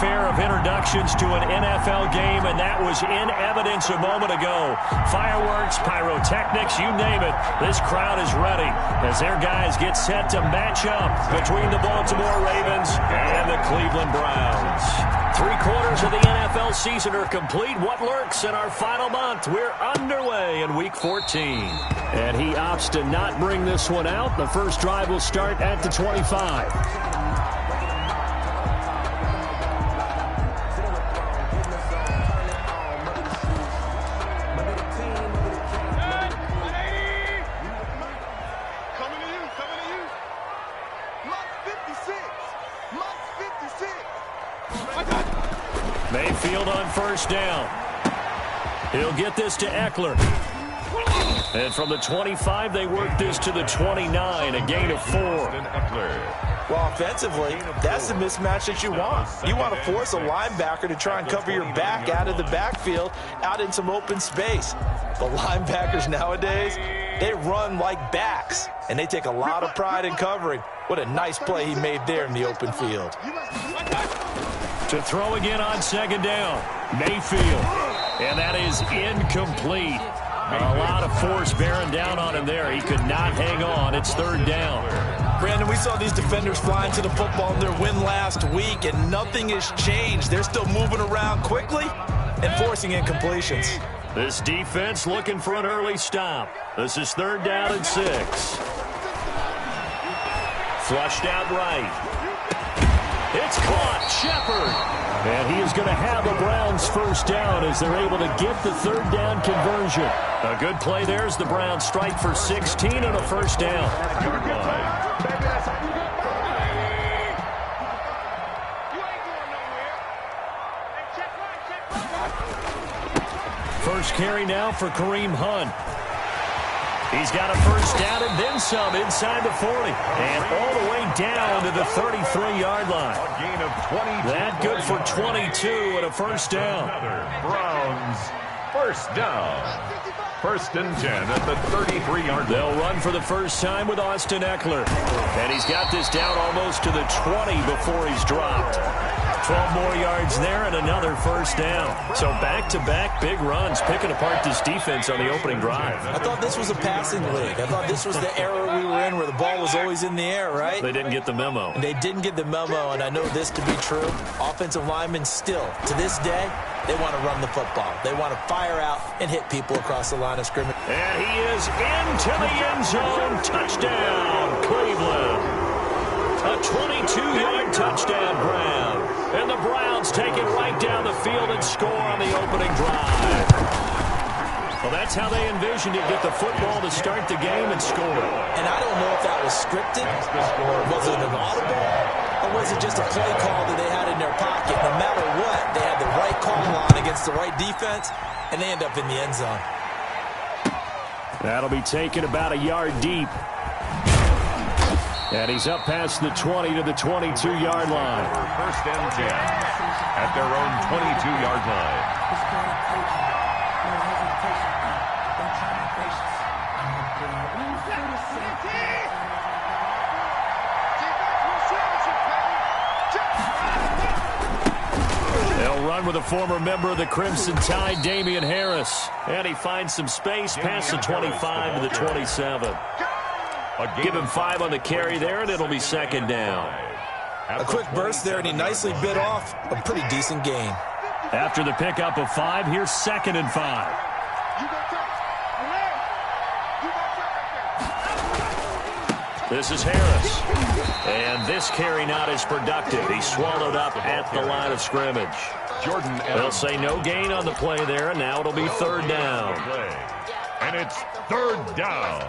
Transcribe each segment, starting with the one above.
fanfare of introductions to an NFL game, and that was in evidence a moment ago. Fireworks, pyrotechnics, you name it. This crowd is ready as their guys get set to match up between the Baltimore Ravens and the Cleveland Browns. 3/4 of the NFL season are complete. What lurks in our final month? We're underway in Week 14. And he opts to not bring this one out. The first drive will start at the 25. Mayfield on first down. He'll get this to Eckler. And from the 25, they work this to the 29, a gain of 4. Well, offensively, that's the mismatch that you want. You want to force a linebacker to try and cover your back out of the backfield, out in some open space. The linebackers nowadays, they run like backs, and they take a lot of pride in covering. What a nice play he made there in the open field. To throw again on second down, Mayfield. And that is incomplete. A lot of force bearing down on him there. He could not hang on. It's third down. Brandon, we saw these defenders flying to the football in their win last week, and nothing has changed. They're still moving around quickly and forcing incompletions. This defense looking for an early stop. This is third down and 6. Flushed out right. It's caught. Shepard. And he is going to have a Browns first down as they're able to get the third down conversion. A good play there as the Browns strike for 16 and a first down. First carry now for Kareem Hunt. He's got a first down and then some inside the 40. And all the way down to the 33-yard line. A gain of 22. That good for 22 and a first down. Browns first down. First and 10 at the 33-yard line. They'll run for the first time with Austin Eckler. And he's got this down almost to the 20 before he's dropped. 12 more yards there and another first down. So back-to-back big runs, picking apart this defense on the opening drive. I thought this was a passing league. I thought this was the era we were in where the ball was always in the air, right? They didn't get the memo. And they didn't get the memo, and I know this to be true. Offensive linemen still, to this day, they want to run the football. They want to fire out and hit people across the line of scrimmage. And he is into the end zone. Touchdown, Cleveland. A 22-yard touchdown grab. And the Browns take it right down the field and score on the opening drive. Well, that's how they envisioned it, get the football to start the game and score. And I don't know if that was scripted, was it an audible, or was it just a play call that they had in their pocket? No matter what, they had the right call on against the right defense, and they end up in the end zone. That'll be taken about a yard deep. And he's up past the 20 to the 22-yard line. First and 10 at their own 22-yard line. They'll run with a former member of the Crimson Tide, Damian Harris. And he finds some space past the 25 to the 27. Give him 5 on the carry there, and it'll be second down. A quick burst there, and he nicely bit off a pretty decent gain. After the pickup of 5, here's second and 5. This is Harris. And this carry not as productive. He's swallowed up at the line of scrimmage. Jordan They'll say no gain on the play there, and now it'll be third down. And it's third down.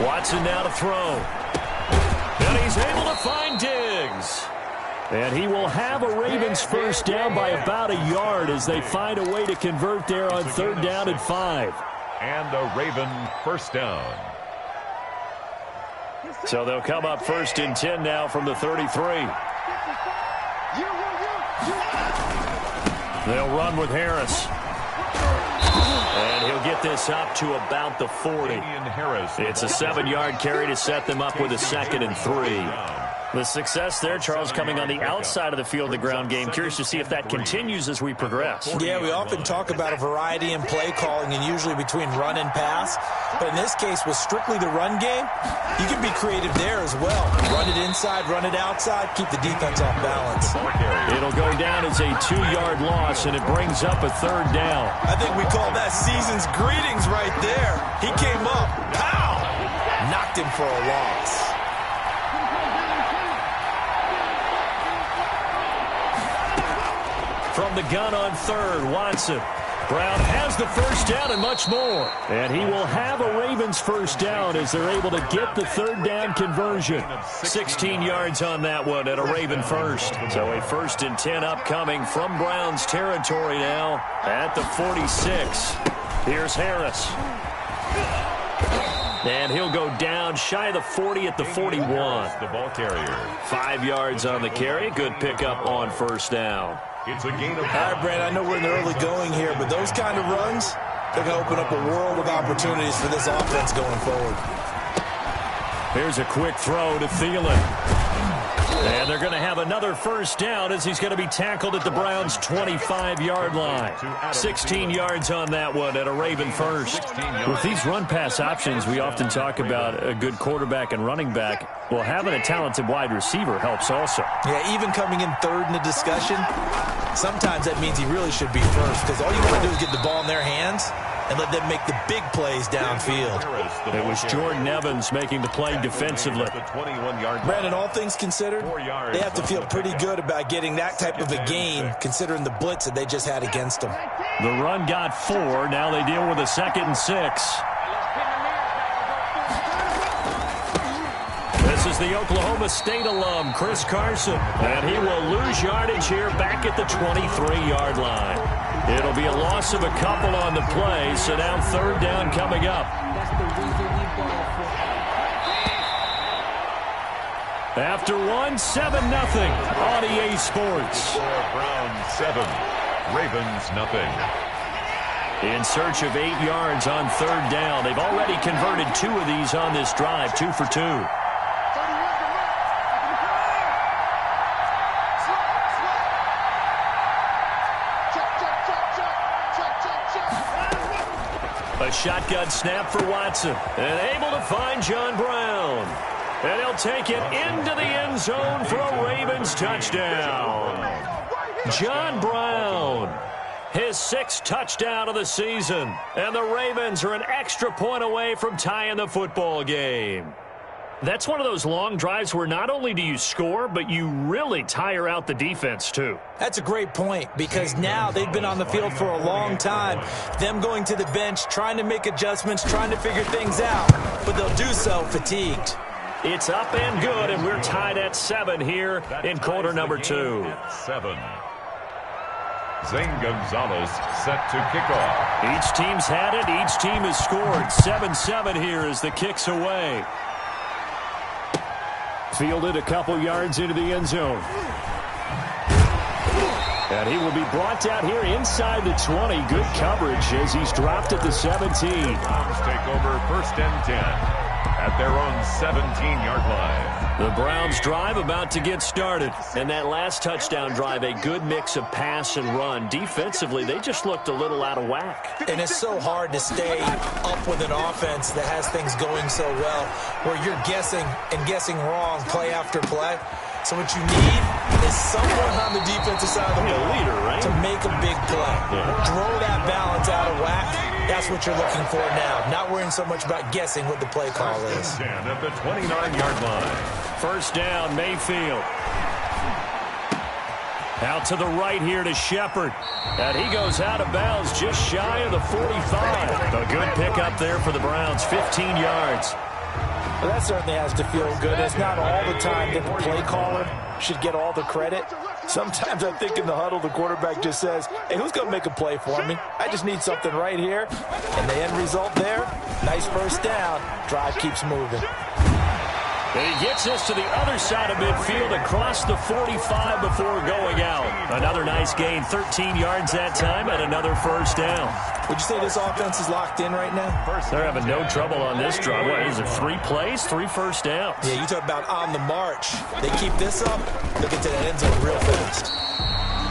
Watson now to throw. And he's able to find Diggs. And he will have a Ravens first down by about a yard as they find a way to convert there on third down and 5. And a Raven first down. So they'll come up 1st and 10 now from the 33. They'll run with Harris. And he'll get this up to about the 40. It's a 7-yard carry to set them up with a 2nd and 3. The success there, Charles, coming on the outside of the field, the ground game. Curious to see if that continues as we progress. Yeah, we often talk about a variety in play calling and usually between run and pass. But in this case, with strictly the run game, you can be creative there as well. Run it inside, run it outside, keep the defense off balance. It'll go down as a 2-yard loss, and it brings up a 3rd down. I think we call that season's greetings right there. He came up, pow! Knocked him for a loss. From the gun on 3rd, Watson. Brown has the 1st down and much more. And he will have a Ravens 1st down as they're able to get the 3rd down conversion. 16 yards on that one at a Raven 1st. So a 1st and 10 upcoming from Browns territory now at the 46. Here's Harris. And he'll go down shy of the 40 at the 41. The ball carrier. 5 yards on the carry. Good pickup on 1st down. It's a gain of... All right, Brad, I know we're in the early going here, but those kind of runs, they're going to open up a world of opportunities for this offense going forward. Here's a quick throw to Thielen. And they're going to have another 1st down as he's going to be tackled at the Browns' 25-yard line. 16 yards on that one at a Raven 1st. With these run-pass options, we often talk about a good quarterback and running back. Well, having a talented wide receiver helps also. Yeah, even coming in 3rd in the discussion, sometimes that means he really should be 1st because all you want to do is get the ball in their hands and let them make the big plays downfield. It was Jordan Evans making the play defensively. Brandon, all things considered, they have to feel pretty good about getting that type of a gain considering the blitz that they just had against them. The run got 4. Now they deal with a 2nd and 6. This is the Oklahoma State alum, Chris Carson. And he will lose yardage here back at the 23-yard line. It'll be a loss of a couple on the play, so now 3rd down coming up. After 1, 7-0 on EA Sports. Browns 7, Ravens nothing. In search of 8 yards on 3rd down. They've already converted 2 of these on this drive, 2 for 2. A shotgun snap for Watson. And able to find John Brown. And he'll take it into the end zone for a Ravens touchdown. John Brown, his 6th touchdown of the season. And the Ravens are an extra point away from tying the football game. That's one of those long drives where not only do you score, but you really tire out the defense, too. That's a great point because now they've been on the field for a long time. Them going to the bench, trying to make adjustments, trying to figure things out. But they'll do so fatigued. It's up and good, and we're tied at 7 here in quarter number 2. 7. Zane Gonzalez set to kick off. Each team's had it. Each team has scored. 7-7 here as the kick's away. Fielded a couple yards into the end zone. And he will be brought down here inside the 20. Good coverage as he's dropped at the 17. Browns take over 1st and 10 at their own 17-yard line. The Browns drive about to get started. And that last touchdown drive, a good mix of pass and run. Defensively, they just looked a little out of whack. And it's so hard to stay up with an offense that has things going so well, where you're guessing and guessing wrong play after play. So what you need is someone on the defensive side of the ball leader, right? to make a big play. Throw that balance out of whack. That's what you're looking for now. Not worrying so much about guessing what the play call is. At the 29-yard line. 1st down, Mayfield. Out to the right here to Shepard. And he goes out of bounds just shy of the 45. A good pickup there for the Browns, 15 yards. Well, that certainly has to feel good. It's not all the time that the play caller should get all the credit. Sometimes I think in the huddle, the quarterback just says, hey, who's going to make a play for me? I just need something right here. And the end result there, nice 1st down. Drive keeps moving. And he gets this to the other side of midfield across the 45 before going out. Another nice gain, 13 yards that time, and another first down. Would you say this offense is locked in right now? They're having no trouble on this drive. What is it, 3 plays, 3 first downs? Yeah, you talk about on the march. They keep this up, they'll get to that end zone real fast.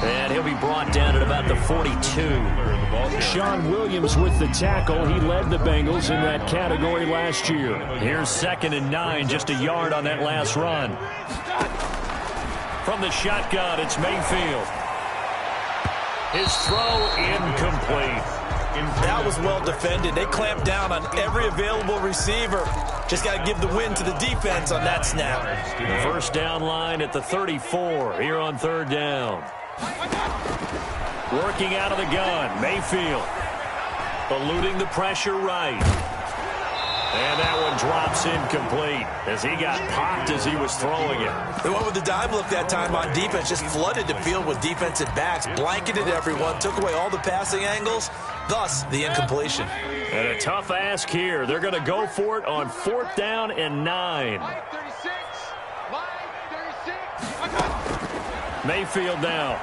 And he'll be brought down at about the 42. Sean Williams with the tackle. He led the Bengals in that category last year. Here's 2nd and 9, just a yard on that last run. From the shotgun, it's Mayfield. His throw incomplete. That was well defended. They clamped down on every available receiver. Just got to give the win to the defense on that snap. The first down line at the 34 here on 3rd down. Working out of the gun, Mayfield. Eluding the pressure right. And that one drops incomplete as he got popped as he was throwing it. They went with the dime look that time on defense, just flooded the field with defensive backs, blanketed everyone, took away all the passing angles, thus the incompletion. And a tough ask here. They're going to go for it on 4th down and 9. Mayfield now.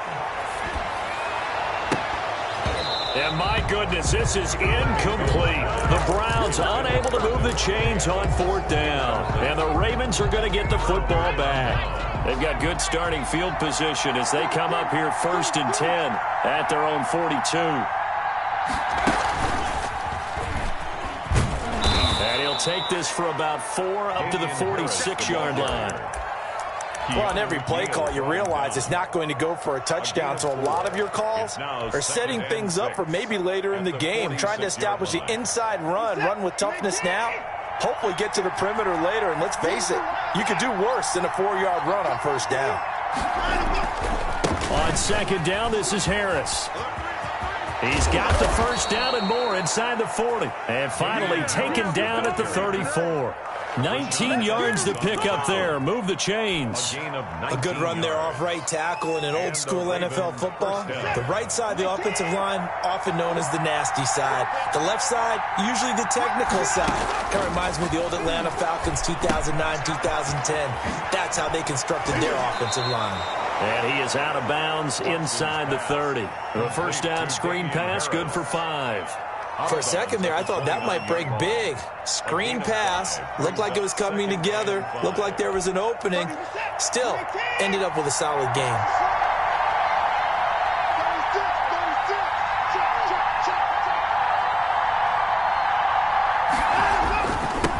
And my goodness, this is incomplete. The Browns unable to move the chains on 4th down. And the Ravens are going to get the football back. They've got good starting field position as they come up here 1st and 10 at their own 42. And he'll take this for about 4 up to the 46-yard line. Well, on every play call, you realize it's not going to go for a touchdown, so a lot of your calls are setting things up for maybe later in the game, trying to establish the inside run with toughness now, hopefully get to the perimeter later, and let's face it, you could do worse than a 4-yard run on 1st down. On 2nd down, this is Harris. He's got the first down and more inside the 40, and finally taken down at the 34. 19 yards to pick up there. Move the chains. A good run there off right tackle in an old school NFL football. The right side of the offensive line, often known as the nasty side. The left side, usually the technical side. Kind of reminds me of the old Atlanta Falcons 2009, 2010. That's how they constructed their offensive line. And he is out of bounds inside the 30. The first down screen pass, good for 5. For a second there, I thought that might break big. Screen pass, looked like it was coming together, looked like there was an opening. Still, ended up with a solid game.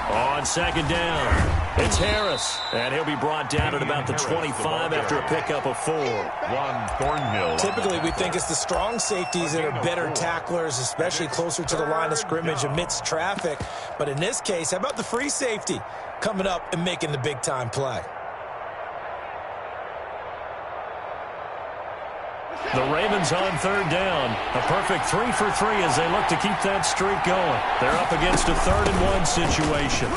On 2nd down, it's Harris, and he'll be brought down at about the 25 after a pickup of 4. Typically, we think it's the strong safeties that are better tacklers, especially closer to the line of scrimmage amidst traffic. But in this case, how about the free safety coming up and making the big-time play? The Ravens on 3rd down. A perfect 3 for 3 as they look to keep that streak going. They're up against a 3rd and 1 situation.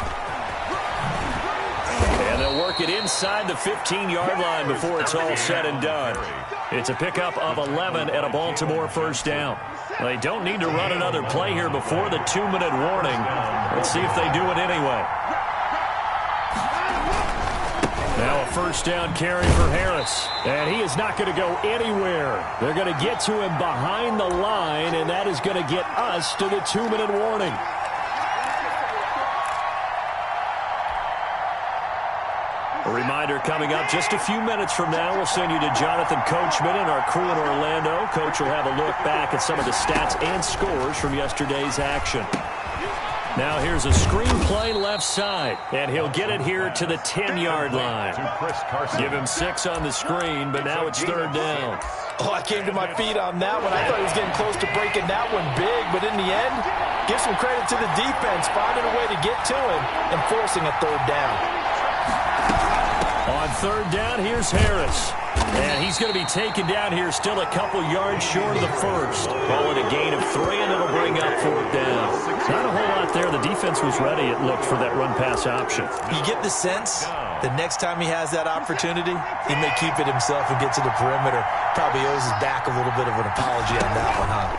And they'll work it inside the 15-yard line before it's all said and done. It's a pickup of 11 and a Baltimore first down. They don't need to run another play here before the 2-minute warning. Let's see if they do it anyway. Now a first down carry for Harris. And he is not going to go anywhere. They're going to get to him behind the line, and that is going to get us to the 2-minute warning. A reminder coming up just a few minutes from now, we'll send you to Jonathan Coachman and our crew in Orlando. Coach will have a look back at some of the stats and scores from yesterday's action. Now here's a screen play left side, and he'll get it here to the 10-yard line. Give him 6 on the screen, but now it's 3rd down. Oh, I came to my feet on that one. I thought he was getting close to breaking that one big, but in the end, give some credit to the defense, finding a way to get to him and forcing a 3rd down. On 3rd down, here's Harris. And he's going to be taken down here still a couple yards short of the first. Call it a gain of 3, and it'll bring up 4th down. Not a whole lot there. The defense was ready, it looked, for that run-pass option. You get the sense that next time he has that opportunity, he may keep it himself and get to the perimeter. Probably owes his back a little bit of an apology on that one, huh?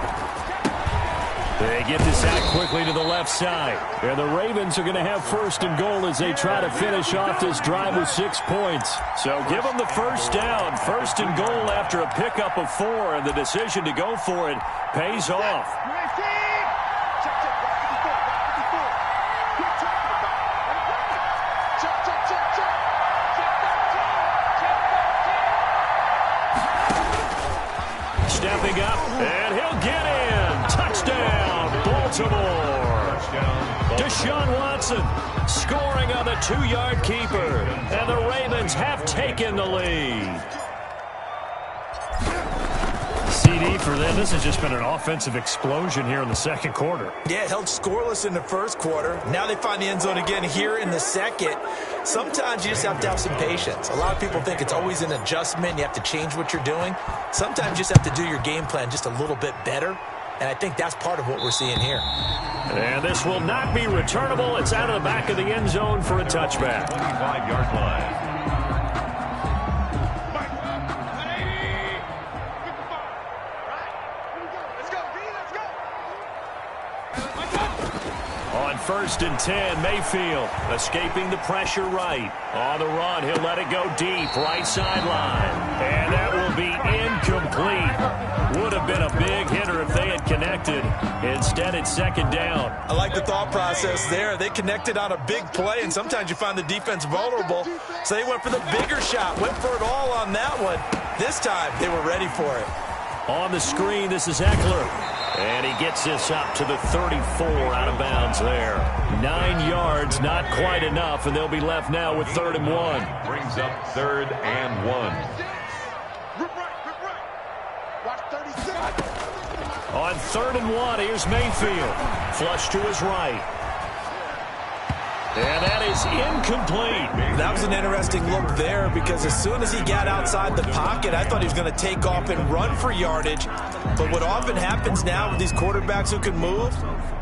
They get this out quickly to the left side. And the Ravens are going to have first and goal as they try to finish off this drive with 6 points. So give them the first down. First and goal after a pickup of 4, and the decision to go for it pays off. Stepping up, and he'll get in. Touchdown, Baltimore. Deshaun Watson scoring on the 2-yard keeper, and the Ravens have taken the lead. CD for them. This has just been an offensive explosion here in the second quarter. Yeah, held scoreless in the first quarter. Now they find the end zone again here in the second. Sometimes you just have to have some patience. A lot of people think it's always an adjustment. You have to change what you're doing. Sometimes you just have to do your game plan just a little bit better. And I think that's part of what we're seeing here. And this will not be returnable. It's out of the back of the end zone for a touchback. 25-yard line. First and 10, Mayfield escaping the pressure right. On the run, he'll let it go deep, right sideline. And that will be incomplete. Would have been a big hitter if they had connected. Instead, it's second down. I like the thought process there. They connected on a big play, and sometimes you find the defense vulnerable. So they went for the bigger shot, went for it all on that one. This time, they were ready for it. On the screen, this is Eckler. And he gets this up to the 34 out of bounds there. 9 yards, not quite enough, and they'll be left now with 3rd and 1. Brings up 3rd and 1. On 3rd and 1, here's Mayfield. Flush to his right. And that is incomplete. That was an interesting look there because as soon as he got outside the pocket, I thought he was going to take off and run for yardage. But what often happens now with these quarterbacks who can move,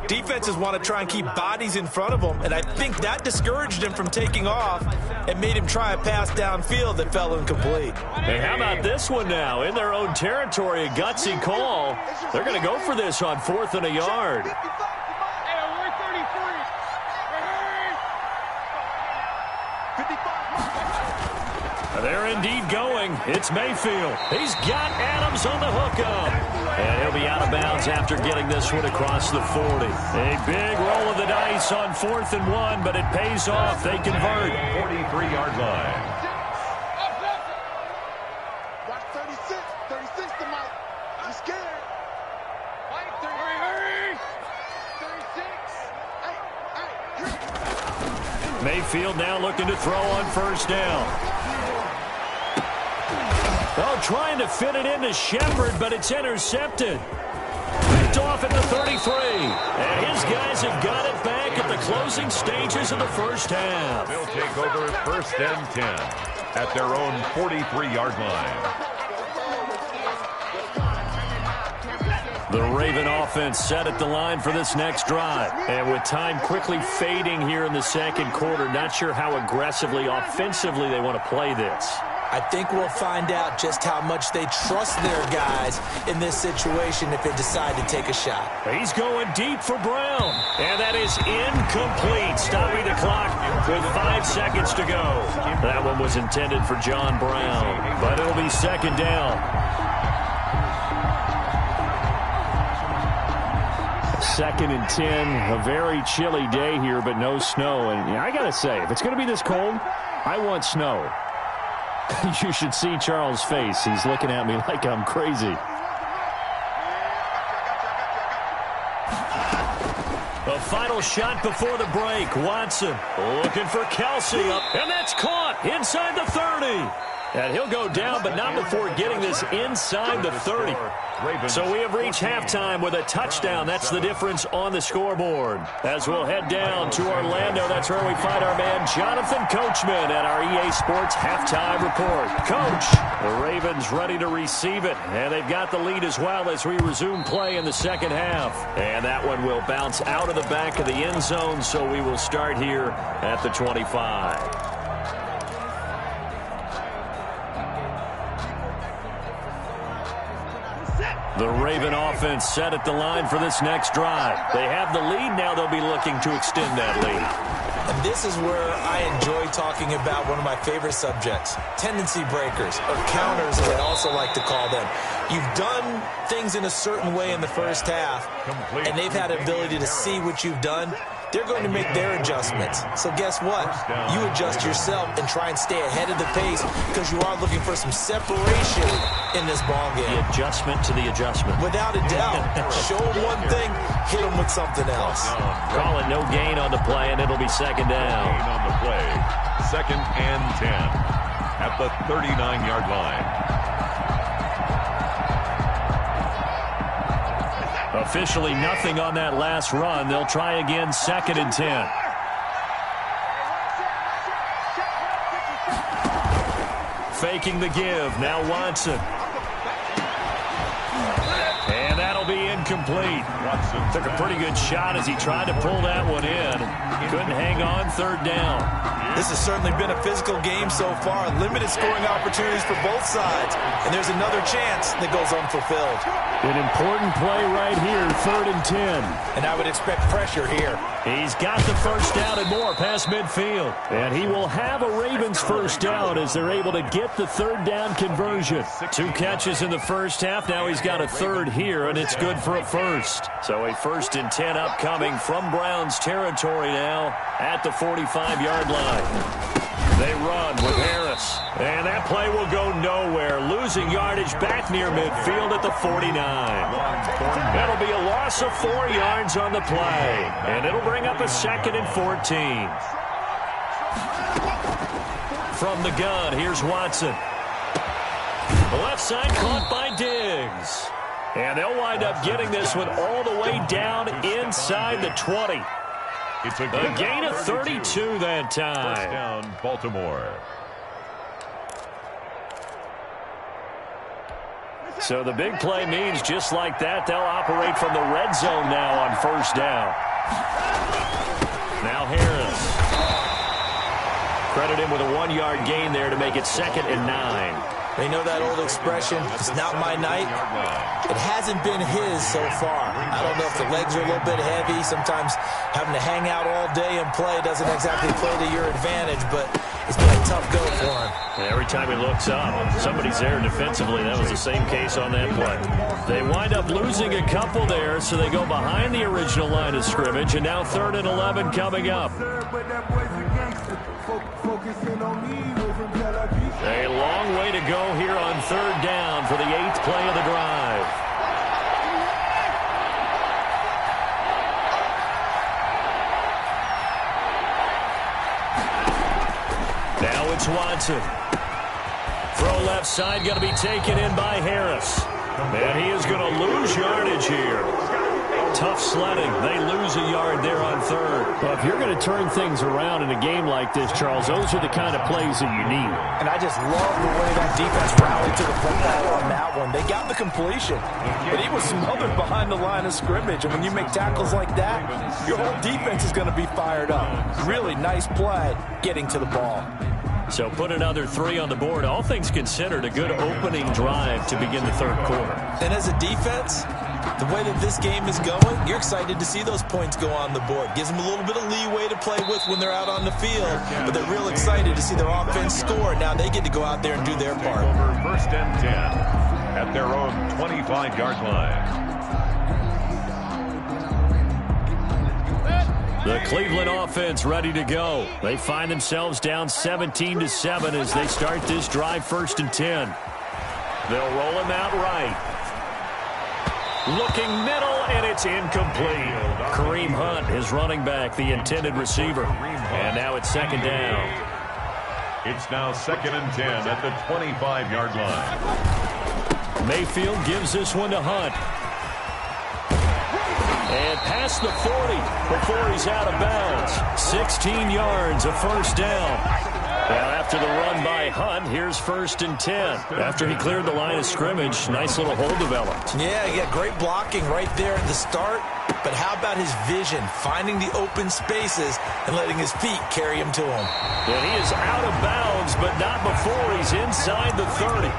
defenses want to try and keep bodies in front of them. And I think that discouraged him from taking off and made him try a pass downfield that fell incomplete. Hey, how about this one now? In their own territory, a gutsy call. They're going to go for this on 4th and a yard. They're indeed going. It's Mayfield. He's got Adams on the hookup. And he'll be out of bounds after getting this one across the 40. A big roll of the dice on 4th and 1, but it pays off. They convert. 43-yard line. Watch 36. 36 to Mike. I'm scared. Mike, hurry. 36. Mayfield now looking to throw on 1st down. Oh, trying to fit it into Shepard, but it's intercepted. Picked off at the 33. And his guys have got it back at the closing stages of the first half. They'll take over 1st and 10 at their own 43-yard line. The Raven offense set at the line for this next drive. And with time quickly fading here in the second quarter, not sure how aggressively, offensively they want to play this. I think we'll find out just how much they trust their guys in this situation if they decide to take a shot. He's going deep for Brown. And that is incomplete, stopping the clock with 5 seconds to go. That one was intended for John Brown, but it'll be second down. Second and 10, a very chilly day here, but no snow. And I got to say, if it's going to be this cold, I want snow. You should see Charles' face. He's looking at me like I'm crazy. The final shot before the break. Watson looking for Kelsey up, and that's caught inside the 30. And he'll go down, but not before getting this inside the 30. So we have reached halftime with a touchdown. That's the difference on the scoreboard. As we'll head down to Orlando, that's where we find our man Jonathan Coachman at our EA Sports Halftime Report. Coach, the Ravens ready to receive it, and they've got the lead as well as we resume play in the second half. And that one will bounce out of the back of the end zone, so we will start here at the 25. Set. The Raven offense set at the line for this next drive. They have the lead. Now they'll be looking to extend that lead. And this is where I enjoy talking about one of my favorite subjects, tendency breakers, or counters as I also like to call them. You've done things in a certain way in the first half, and they've had the ability to see what you've done. They're going to make their adjustments. So guess what? You adjust yourself and try and stay ahead of the pace because you are looking for some separation in this ball game. The adjustment to the adjustment. Without a doubt. Show them one thing, hit them with something else. Call it no gain on the play, and it'll be second down. Gain on the play. 2nd and 10 at the 39-yard line. Officially nothing on that last run. They'll try again, 2nd and 10. Faking the give. Now Watson. And that'll be incomplete. Watson took a pretty good shot as he tried to pull that one in. Couldn't hang on, 3rd down. This has certainly been a physical game so far. Limited scoring opportunities for both sides. And there's another chance that goes unfulfilled. An important play right here, 3rd and 10. And I would expect pressure here. He's got the first down and more past midfield. And he will have a Ravens first down as they're able to get the 3rd down conversion. 2 catches in the first half. Now he's got a 3rd here, and it's good for a first. So a 1st and 10 upcoming from Browns territory now at the 45-yard line. They run with Harris. And that play will go nowhere. Losing yardage back near midfield at the 49. That'll be a loss of 4 yards on the play. And it'll bring up a 2nd and 14. From the gun, here's Watson. The left side caught by Diggs. And they'll wind up getting this one all the way down inside the 20. It's a gain of 32 that time. First down, Baltimore. So the big play means just like that, they'll operate from the red zone now on 1st down. Now Harris. Credit him with a 1-yard gain there to make it 2nd and 9. They know that old expression, it's not my night. It hasn't been his so far. I don't know if the legs are a little bit heavy. Sometimes having to hang out all day and play doesn't exactly play to your advantage, but it's been a tough go for him. And every time he looks up, somebody's there defensively. That was the same case on that play. They wind up losing a couple there, so they go behind the original line of scrimmage, and now 3rd and 11 coming up. A long way to go here on 3rd down for the 8th play of the drive. Now it's Watson. Throw left side, going to be taken in by Harris. And he is going to lose yardage here. Tough sledding. They lose a yard there on 3rd. Well, if you're going to turn things around in a game like this, Charles, those are the kind of plays that you need. And I just love the way that defense rallied to the football on that one. They got the completion, but he was smothered behind the line of scrimmage. And when you make tackles like that, your whole defense is going to be fired up. Really nice play getting to the ball. So put another 3 on the board. All things considered, a good opening drive to begin the 3rd quarter. And as a defense, the way that this game is going, you're excited to see those points go on the board. Gives them a little bit of leeway to play with when they're out on the field, but they're real excited to see their offense score. Now they get to go out there and do their part. Over 1st and 10 at their own 25-yard line. The Cleveland offense ready to go. They find themselves down 17-7 as they start this drive 1st and 10. They'll roll him out right. Looking middle, and it's incomplete. Kareem Hunt, his running back, the intended receiver. And now it's 2nd down. It's now 2nd and 10 at the 25-yard line. Mayfield gives this one to Hunt. And past the 40 before he's out of bounds. 16 yards, a 1st down. Now after the run by Hunt, here's 1st and 10. After he cleared the line of scrimmage, nice little hole developed. Yeah, you got great blocking right there at the start. but how about his vision, finding the open spaces and letting his feet carry him to him? And he is out of bounds, but not before he's inside the 30.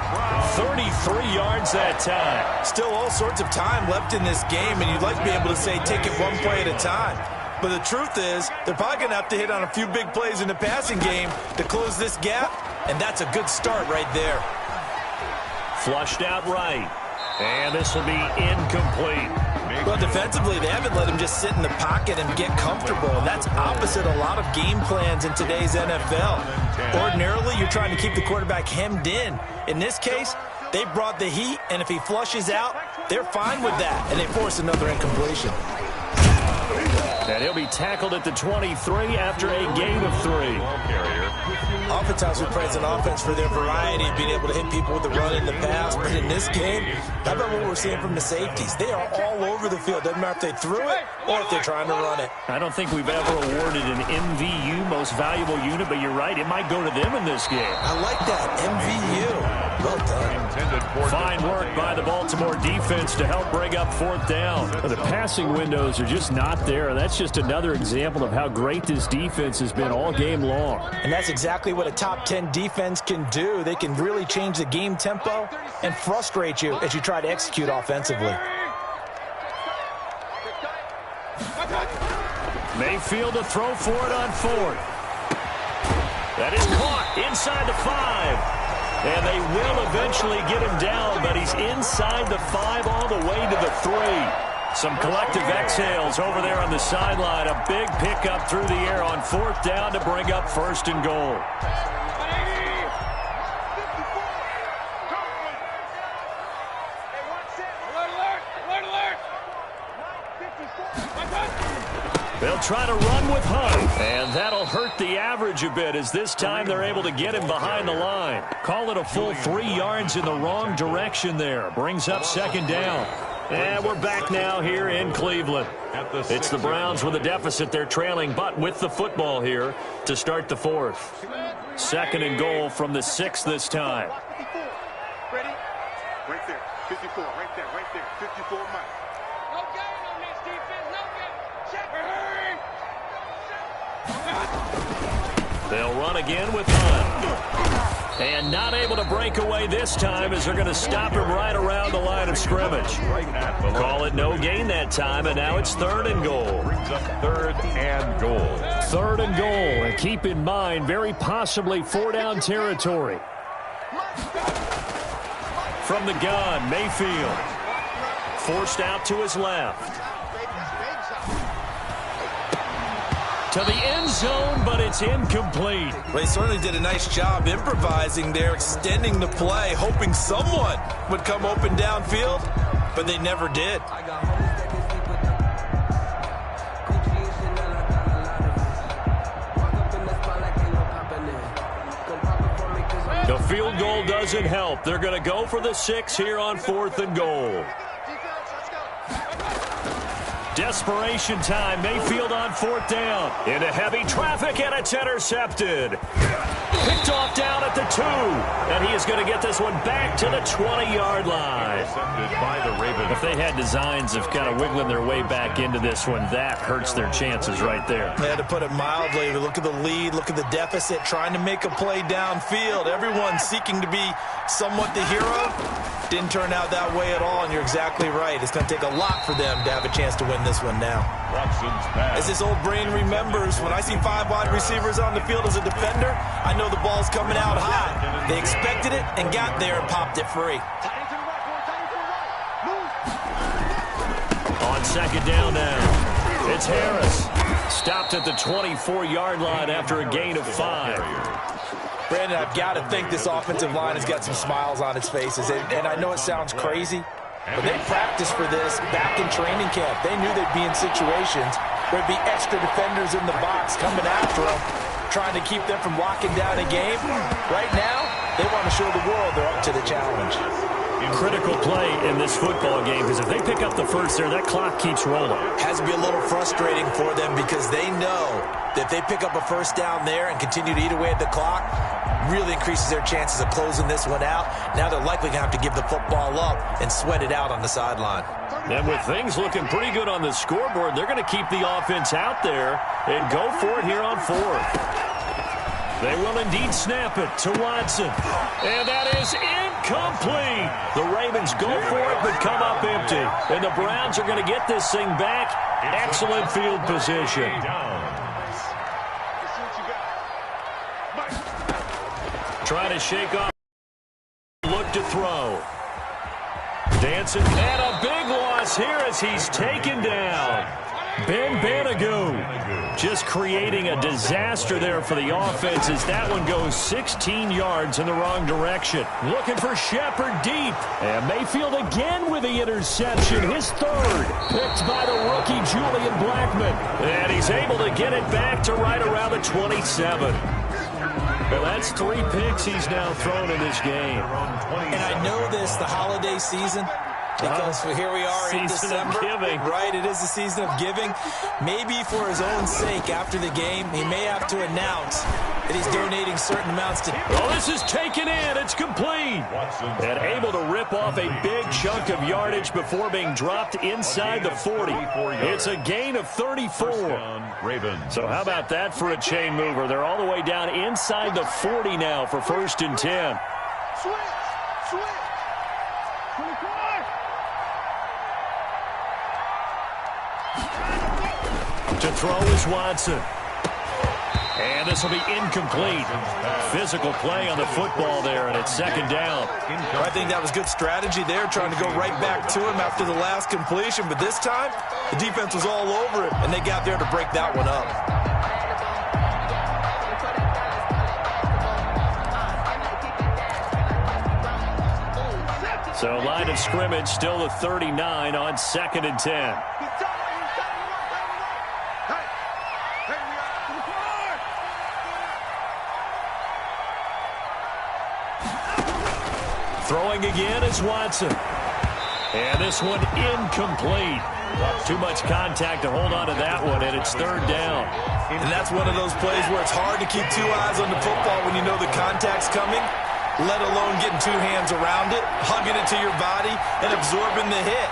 33 yards that time. Still all sorts of time left in this game, and you'd like to be able to say take it one play at a time. But the truth is, they're probably going to have to hit on a few big plays in the passing game to close this gap, and that's a good start right there. Flushed out right. And this will be incomplete. Well, defensively, they haven't let him just sit in the pocket and get comfortable. And that's opposite a lot of game plans in today's NFL. Ordinarily, you're trying to keep the quarterback hemmed in. In this case, they brought the heat, and if he flushes out, they're fine with that, and they force another incompletion. And he'll be tackled at the 23 after a gain of 3. Oftentimes we praise an offense for their variety of being able to hit people with the run in the pass, but in this game, how about what we're seeing from the safeties? They are all over the field. Doesn't matter if they threw it or if they're trying to run it. I don't think we've ever awarded an MVU, most valuable unit, but you're right, it might go to them in this game. I like that, MVU. Well done. Fine work by the Baltimore defense to help bring up 4th down. The passing windows are just not there. That's just another example of how great this defense has been all game long. And that's exactly what a top 10 defense can do. They can really change the game tempo and frustrate you as you try to execute offensively. Mayfield to throw for it on 4th. That is caught inside the 5. And they will eventually get him down, but he's inside the 5 all the way to the 3. Some collective exhales over there on the sideline. A big pickup through the air on 4th down to bring up 1st and goal. They'll try to run with Hunt, and that'll hurt the average a bit as this time they're able to get him behind the line. Call it a full 3 yards in the wrong direction there. Brings up 2nd down. And we're back now here in Cleveland. It's the Browns with a deficit. They're trailing, but with the football here to start the 4th. 2nd and goal from the 6 this time. Ready? Right there. 54. Right there. Right there. 54 Mike. No gain on this defense. No gain. Check. They'll run again with Hunt. And not able to break away this time as they're going to stop him right around the line of scrimmage. Call it no gain that time, and now it's 3rd and goal. Brings up 3rd and goal. 3rd and goal, and keep in mind, very possibly 4-down territory. From the gun, Mayfield. Forced out to his left. To the end zone, but it's incomplete. They certainly did a nice job improvising there, extending the play, hoping someone would come open downfield, but they never did. The field goal doesn't help. They're going to go for the 6 here on 4th and goal. Desperation time. Mayfield on 4th down. Into heavy traffic, and it's intercepted. Picked off down at the 2. And he is going to get this one back to the 20-yard line. By the Ravens. If they had designs of kind of wiggling their way back into this one, that hurts their chances right there. They had to put it mildly. Look at the lead. Look at the deficit. Trying to make a play downfield. Everyone seeking to be somewhat the hero. Didn't turn out that way at all, and you're exactly right. It's going to take a lot for them to have a chance to win this one now. As this old brain remembers, when I see 5 wide receivers on the field as a defender, I know the ball's coming out high. They expected it and got there and popped it free. On 2nd down now, it's Harris. Stopped at the 24-yard line after a gain of 5. Brandon, I've got to think this offensive line has got some smiles on its faces. And I know it sounds crazy, but they practiced for this back in training camp. They knew they'd be in situations where there'd be extra defenders in the box coming after them, trying to keep them from locking down a game. Right now, they want to show the world they're up to the challenge. critical play in this football game, because if they pick up the first there, that clock keeps rolling. Has to be a little frustrating for them because they know that if they pick up a first down there and continue to eat away at the clock, really increases their chances of closing this one out. Now they're likely going to have to give the football up and sweat it out on the sideline. And with things looking pretty good on the scoreboard, they're going to keep the offense out there and go for it here on fourth. They will indeed snap it to Watson. And that is incomplete. The Ravens go for it but come up empty. And the Browns are going to get this thing back. Excellent field position. Trying to shake off. Look to throw. Dancing. And a big loss here as he's taken down. Ben Banogu just creating a disaster there for the offense as that one goes 16 yards in the wrong direction. Looking for Shepard deep. And Mayfield again with the interception. His third. Picked by the rookie Julian Blackmon. And he's able to get it back to right around the 27. Well, that's 3 picks he's now thrown in this game. And I know this, the holiday season, because here we are in December. Right, it is the season of giving. Maybe for his own sake, after the game, he may have to announce that he's donating certain amounts to... Oh, this is taken in. It's complete. And able to rip off a big chunk of yardage before being dropped inside the 40. It's a gain of 34. So how about that for a chain mover? They're all the way down inside the 40 now for 1st and 10. Switch. To throw is Watson. And this will be incomplete. Physical play on the football there, and it's 2nd down. I think that was good strategy there, trying to go right back to him after the last completion. But this time, the defense was all over it, and they got there to break that one up. So line of scrimmage still the 39 on 2nd and 10. Throwing again is Watson. And this one incomplete. Too much contact to hold on to that one, and it's 3rd down. And that's one of those plays where it's hard to keep 2 eyes on the football when you know the contact's coming, let alone getting 2 hands around it, hugging it to your body, and absorbing the hit.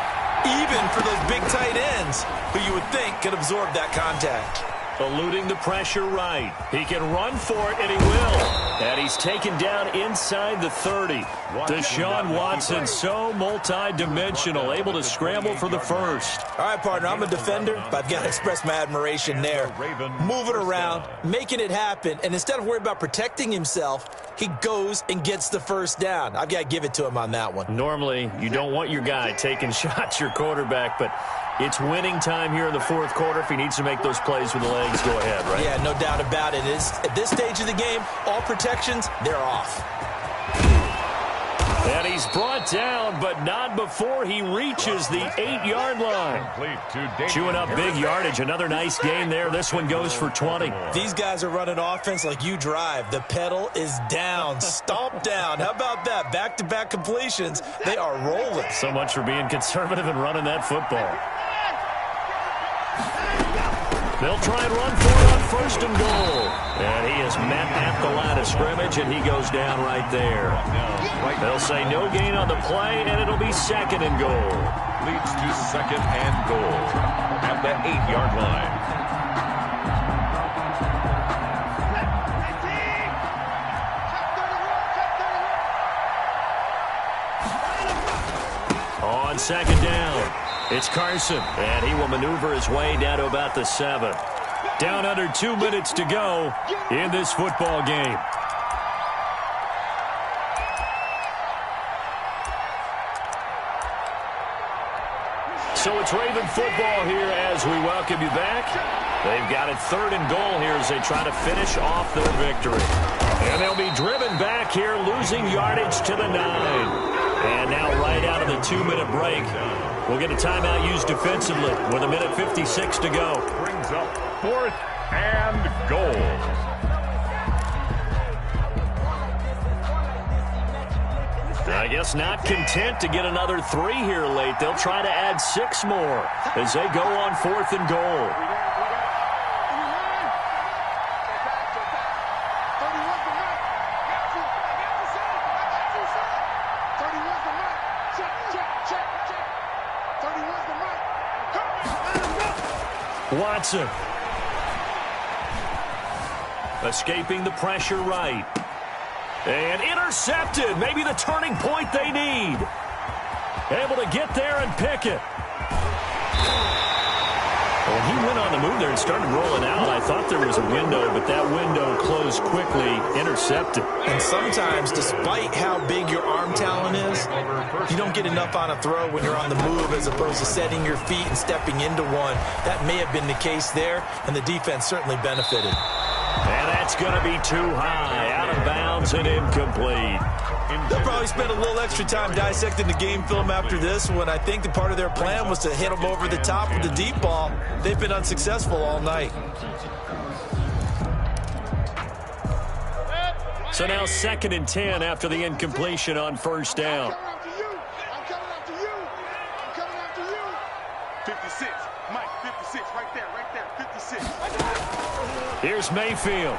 Even for those big tight ends who you would think could absorb that contact. Eluding the pressure right. He can run for it, and he will. And he's taken down inside the 30. Deshaun Watson, so multi-dimensional, able to scramble for the first. All right, partner, I'm a defender, but I've got to express my admiration there. Moving around, making it happen, and instead of worrying about protecting himself, he goes and gets the first down. I've got to give it to him on that one. Normally, you don't want your guy taking shots, your quarterback, but it's winning time here in the 4th quarter. If he needs to make those plays with the legs, go ahead, right? Yeah, no doubt about it. At this stage of the game, all protections, they're off. And he's brought down, but not before he reaches the 8-yard line. Chewing up big yardage. Another nice gain there. This one goes for 20. These guys are running offense like you drive. The pedal is down, stomp down. How about that? Back-to-back completions. They are rolling. So much for being conservative and running that football. They'll try and run for it on 1st and goal. And he is met at the line of scrimmage, and he goes down right there. They'll say no gain on the play, and it'll be 2nd and goal. Leads to 2nd and goal at the 8-yard line. On 2nd down, it's Carson, and he will maneuver his way down to about the 7. Down under 2 minutes to go in this football game. So it's Raven football here as we welcome you back. They've got it 3rd and goal here as they try to finish off their victory. And they'll be driven back here, losing yardage to the 9. And now right out of the 2-minute break, we'll get a timeout used defensively with 1:56 to go. Brings up 4th and goal. I guess not content to get another 3 here late. They'll try to add 6 more as they go on 4th and goal. Watson. Escaping the pressure right. And intercepted. Maybe the turning point they need. Able to get there and pick it. Well, he went on the move there and started rolling out. I thought there was a window, but that window closed quickly. Intercepted. And sometimes, despite how big your arm talent is, you don't get enough on a throw when you're on the move as opposed to setting your feet and stepping into one. That may have been the case there, and the defense certainly benefited. And that's going to be too high. Out of bounds and incomplete. They'll probably spend a little extra time dissecting the game film after this one. I think the part of their plan was to hit them over the top with the deep ball. They've been unsuccessful all night. So now 2nd and 10 after the incompletion on 1st down. I'm coming after you. 56. Mike, 56. Right there. 56. Here's Mayfield.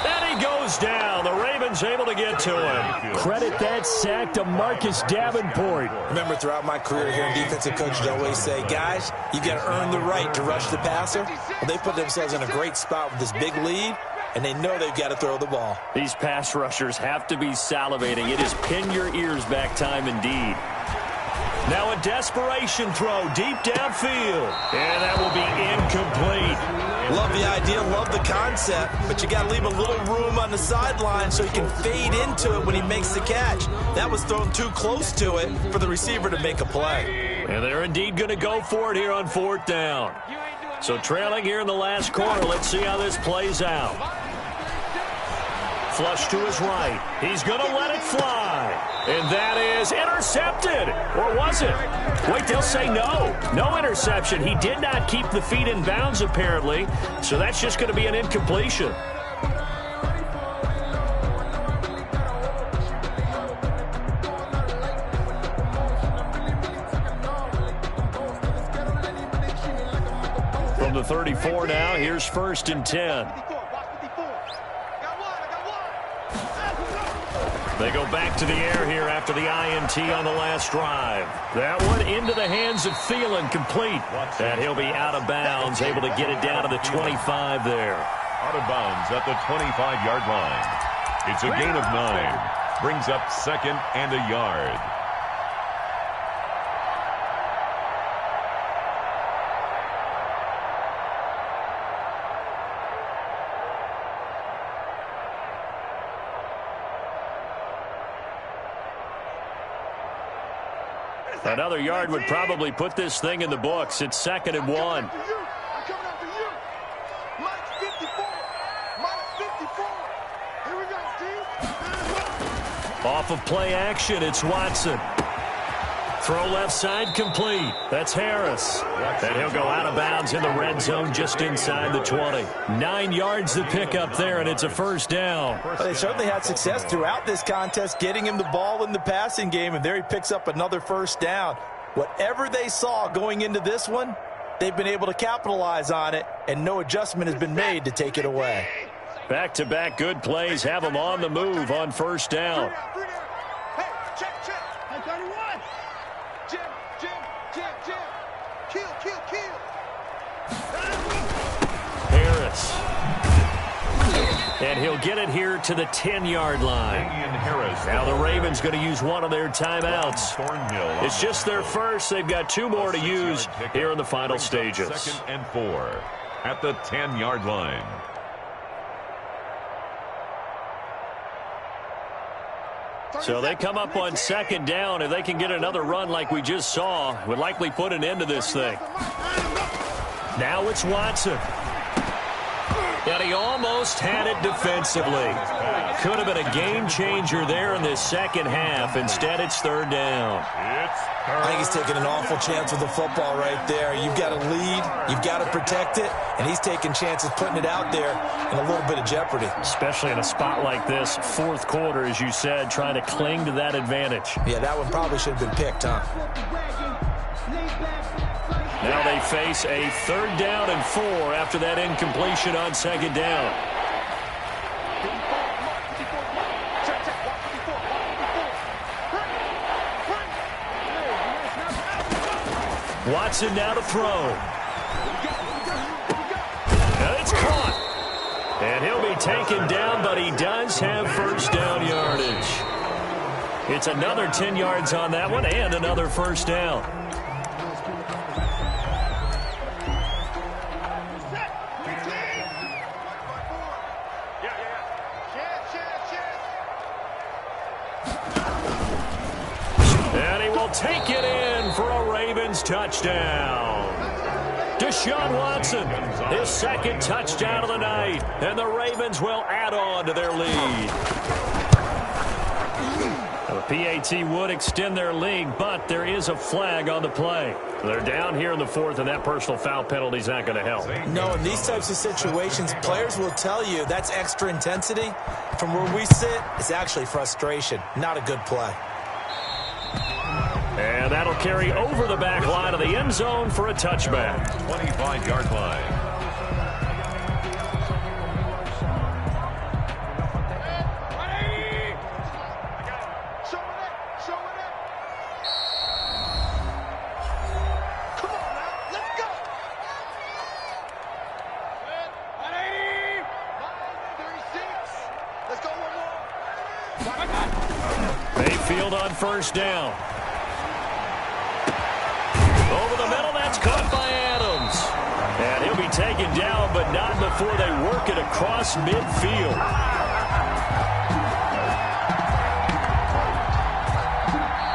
And he goes down. The Ravens able to get to him. Credit that sack to Marcus Davenport. Remember, throughout my career here in defensive coaches always say, guys, you got to earn the right to rush the passer. Well, they put themselves in a great spot with this big lead, and they know they've got to throw the ball. These pass rushers have to be salivating. It is pin your ears back time indeed. Now a desperation throw deep downfield. And that will be incomplete. Love the idea, love the concept, but you got to leave a little room on the sideline so he can fade into it when he makes the catch. That was thrown too close to it for the receiver to make a play. And they're indeed going to go for it here on 4th down. So trailing here in the last quarter, let's see how this plays out. Flush to his right. He's going to let it fly. And that is intercepted. Or was it? Wait, they'll say no. No interception. He did not keep the feet in bounds, apparently. So that's just going to be an incompletion. From the 34 now, here's 1st and 10. They go back to the air here after the INT on the last drive. That one into the hands of Thielen, complete. And he'll be out of bounds, able to get it down to the 25 there. Out of bounds at the 25-yard line. It's a gain of 9. Brings up 2nd and a yard. Another yard would probably put this thing in the books. It's 2nd and 1. I'm coming after you. Mike 54. Here we go, Steve. Off of play action, it's Watson. Throw left side, complete. That's Harris. And he'll go out of bounds in the red zone just inside the 20. 9 yards to pick up there, and it's a 1st down. Well, they certainly had success throughout this contest, getting him the ball in the passing game, and there he picks up another 1st down. Whatever they saw going into this one, they've been able to capitalize on it, and no adjustment has been made to take it away. Back-to-back good plays have him on the move on 1st down. Hey, check. Hey, 31. Jim. Kill. Harris. And he'll get it here to the 10-yard line. Now the Ravens going to use one of their timeouts. It's just their first. They've got 2 more to use here in the final stages. 2nd and 4 at the 10-yard line. So they come up on 2nd down. If they can get another run like we just saw, would likely put an end to this thing. Now it's Watson. And he almost had it defensively. Could have been a game changer there in this second half. Instead, it's third down. I think he's taking an awful chance with the football right there. You've got to lead, you've got to protect it, and he's taking chances putting it out there in a little bit of jeopardy. Especially in a spot like this, fourth quarter, as you said, trying to cling to that advantage. Yeah, that one probably should have been picked, huh? Now they face a third down and 4 after that incompletion on second down. Watson now to throw. And it's caught. And he'll be taken down, but he does have first down yardage. It's another 10 yards on that one and another first down. And he will take it in for a Ravens touchdown. Deshaun Watson, his second touchdown of the night, and the Ravens will add on to their lead. The PAT would extend their lead, but there is a flag on the play. They're down here in the fourth, and that personal foul penalty is not going to help. No, in these types of situations, players will tell you that's extra intensity. From where we sit, it's actually frustration. Not a good play. And that'll carry over the back line of the end zone for a touchback. 25-yard line. Mayfield on first down. Over the middle, that's caught by Adams. And he'll be taken down, but not before they work it across midfield.